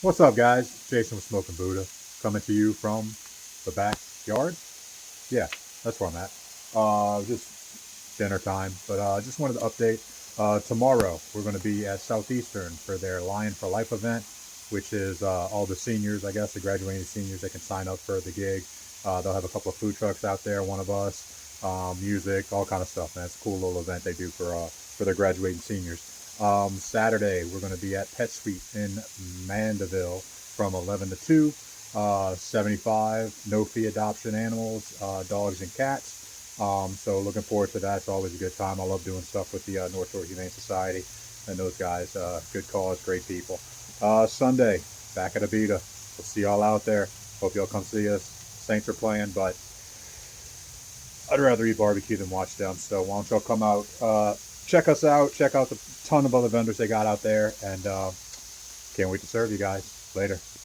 What's up, guys? Jason with Smoking Buddha coming to you from the backyard. Yeah, that's where I'm at. Just dinner time, but just wanted to update. Tomorrow we're going to be at Southeastern for their Lion for Life event, which is all the seniors, I guess, the graduating seniors. They can sign up for the gig. They'll have a couple of food trucks out there. One of us, music, all kind of stuff. Man, it's a cool little event they do for their graduating seniors. Saturday, we're going to be at Pet Suite in Mandeville from 11 to 2. 75 no fee adoption animals, dogs and cats. So looking forward to that. It's always a good time. I love doing stuff with the North Shore Humane Society and those guys. Good cause, great people. Sunday, back at Abita. We'll see y'all out there. Hope y'all come see us. Saints are playing, but I'd rather eat barbecue than watch them. So why don't y'all come out, check us out, check out the ton of other vendors they got out there, and can't wait to serve you guys. Later.